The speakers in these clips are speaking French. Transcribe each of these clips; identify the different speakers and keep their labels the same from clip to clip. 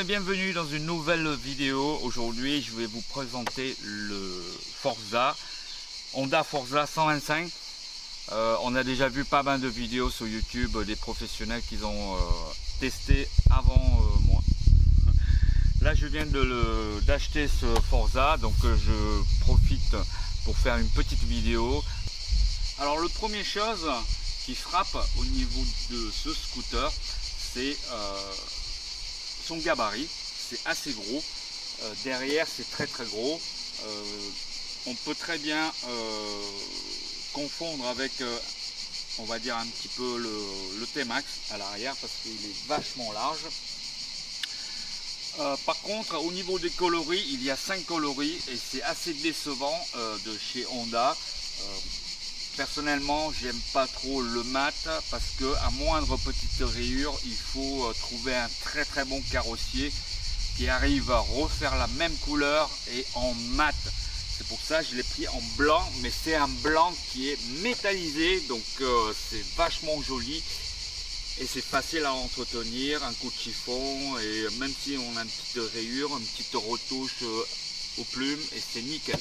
Speaker 1: et bienvenue dans une nouvelle vidéo. Aujourd'hui je vais vous présenter le Forza, Honda Forza 125. On a déjà vu pas mal de vidéos sur YouTube des professionnels qui ont testé avant moi. Là je viens d'acheter ce Forza, donc je profite pour faire une petite vidéo. Alors le première chose qui frappe au niveau de ce scooter, c'est son gabarit. C'est assez gros, derrière c'est très gros. On peut très bien confondre avec on va dire un petit peu le T-Max à l'arrière, parce qu'il est vachement large. Par contre, au niveau des coloris, il y a 5 coloris et c'est assez décevant de chez Honda. Personnellement, j'aime pas trop le mat parce que à moindre petite rayure, il faut trouver un très bon carrossier qui arrive à refaire la même couleur et en mat. C'est pour ça que je l'ai pris en blanc, mais c'est un blanc qui est métallisé, donc c'est vachement joli et c'est facile à entretenir. Un coup de chiffon, et même si on a une petite rayure, une petite retouche aux plumes, et c'est nickel.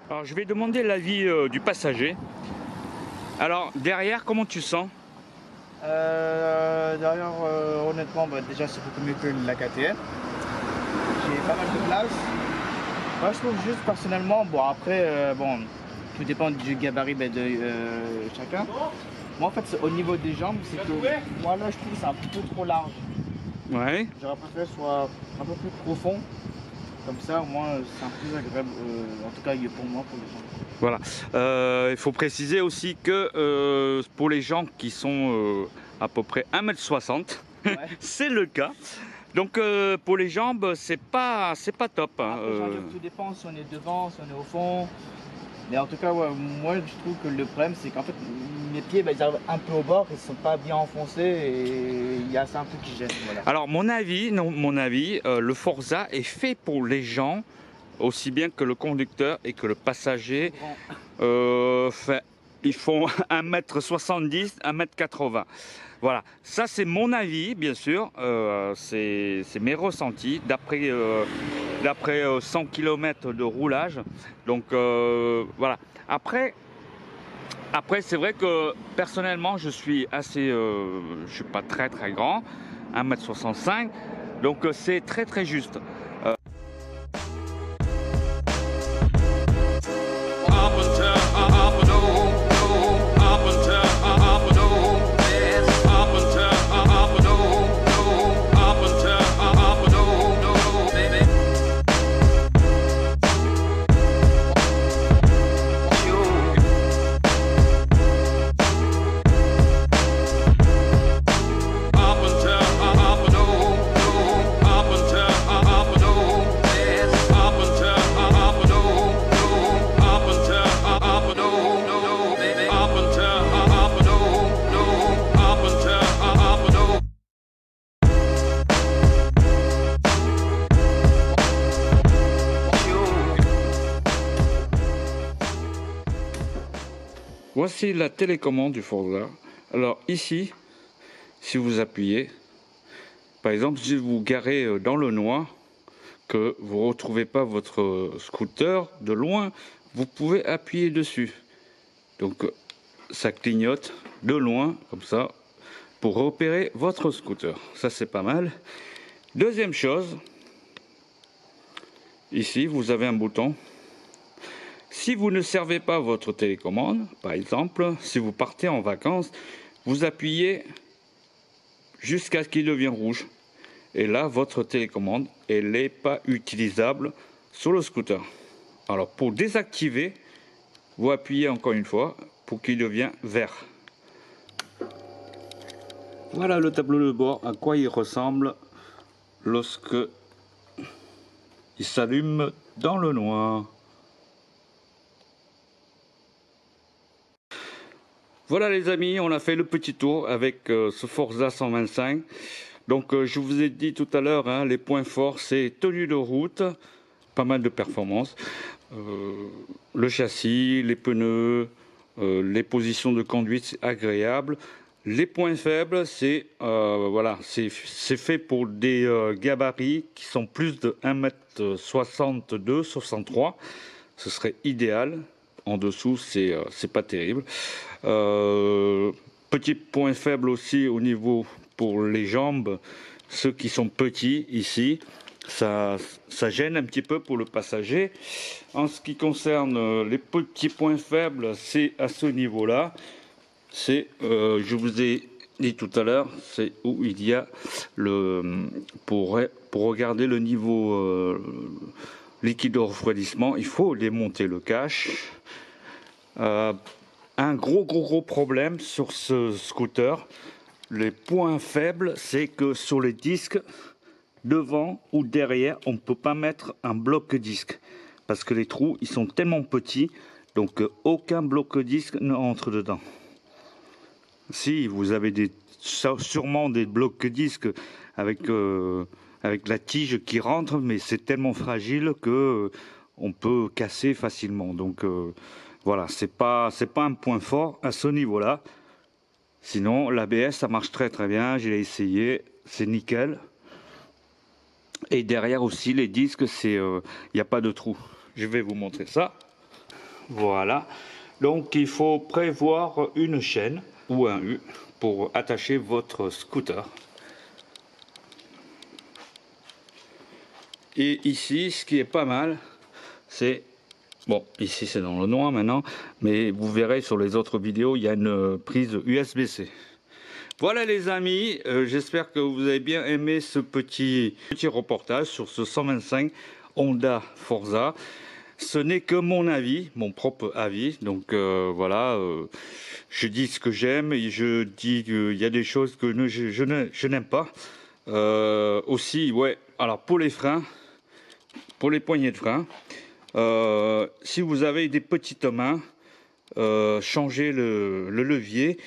Speaker 1: Alors je vais demander l'avis du passager. Alors derrière, comment tu sens?
Speaker 2: Derrière, honnêtement, déjà c'est beaucoup mieux que la KTM. J'ai pas mal de place. Moi je trouve juste personnellement, bon après, tout dépend du gabarit de chacun. Moi en fait c'est au niveau des jambes, c'est que moi là je trouve que c'est un peu trop large.
Speaker 1: Ouais.
Speaker 2: J'aurais préféré que ce soit un peu plus profond. Comme ça, au moins, c'est un peu plus agréable, en tout cas pour moi, pour les gens.
Speaker 1: Voilà. Il faut préciser aussi que pour les gens qui sont à peu près 1m60, ouais. C'est le cas. Donc pour les jambes, c'est pas top. Hein.
Speaker 2: Après, tout dépend si on est devant, si on est au fond. Mais en tout cas, ouais, moi, je trouve que le problème, c'est qu'en fait, mes pieds, ils arrivent un peu au bord, ils ne sont pas bien enfoncés et il y a ça un peu qui gêne. Voilà.
Speaker 1: Alors, mon avis, le Forza est fait pour les gens, aussi bien que le conducteur et que le passager. Ils font 1m70, 1m80. Voilà, ça c'est mon avis, bien sûr, c'est mes ressentis d'après 100 km de roulage. Donc voilà. Après c'est vrai que personnellement je suis suis pas très grand, 1m65, donc c'est très juste. Voici la télécommande du Forza. Alors ici, si vous appuyez, par exemple si vous garez dans le noir, que vous ne retrouvez pas votre scooter de loin, vous pouvez appuyer dessus. Donc ça clignote de loin, comme ça, pour repérer votre scooter. Ça c'est pas mal. Deuxième chose, ici vous avez un bouton. Si vous ne servez pas votre télécommande, par exemple, si vous partez en vacances, vous appuyez jusqu'à ce qu'il devienne rouge. Et là, votre télécommande, elle n'est pas utilisable sur le scooter. Alors, pour désactiver, vous appuyez encore une fois pour qu'il devienne vert. Voilà le tableau de bord, à quoi il ressemble lorsque il s'allume dans le noir. Voilà les amis, on a fait le petit tour avec ce Forza 125. Donc je vous ai dit tout à l'heure, hein, les points forts c'est tenue de route, pas mal de performance, le châssis, les pneus, les positions de conduite c'est agréable. Les points faibles c'est voilà, c'est fait pour des gabarits qui sont plus de 1m62, 63, ce serait idéal. En dessous c'est pas terrible. Petit point faible aussi au niveau pour les jambes, ceux qui sont petits ici, ça gêne un petit peu pour le passager. En ce qui concerne les petits points faibles, c'est à ce niveau-là. C'est, je vous ai dit tout à l'heure, c'est où il y a le pour regarder le niveau liquide de refroidissement, il faut démonter le cache. Un gros problème sur ce scooter, les points faibles, c'est que sur les disques, devant ou derrière, on ne peut pas mettre un bloc-disque. Parce que les trous, ils sont tellement petits, donc aucun bloc-disque ne entre dedans. Si, vous avez sûrement des blocs-disques avec la tige qui rentre, mais c'est tellement fragile que on peut casser facilement. Donc voilà, c'est pas un point fort à ce niveau-là. Sinon, l'ABS, ça marche très bien. J'ai essayé, c'est nickel. Et derrière aussi, les disques, il n'y a pas de trou. Je vais vous montrer ça. Voilà. Donc, il faut prévoir une chaîne ou un U pour attacher votre scooter. Et ici, ce qui est pas mal, c'est... Bon, ici c'est dans le noir maintenant, mais vous verrez sur les autres vidéos, il y a une prise USB-C. Voilà les amis, j'espère que vous avez bien aimé ce petit reportage sur ce 125 Honda Forza. Ce n'est que mon avis, mon propre avis, donc voilà, je dis ce que j'aime et je dis qu'il y a des choses que je n'aime pas. Aussi, ouais, alors pour les freins, pour les poignées de frein, si vous avez des petites mains, changez le levier,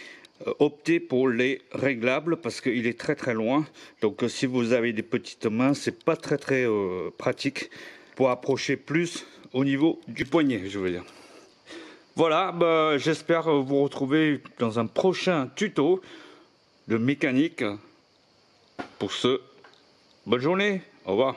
Speaker 1: optez pour les réglables parce qu'il est très loin. Donc si vous avez des petites mains, c'est pas très pratique pour approcher plus au niveau du poignet, je veux dire. Voilà, bah, j'espère vous retrouver dans un prochain tuto de mécanique. Pour ce, bonne journée, au revoir.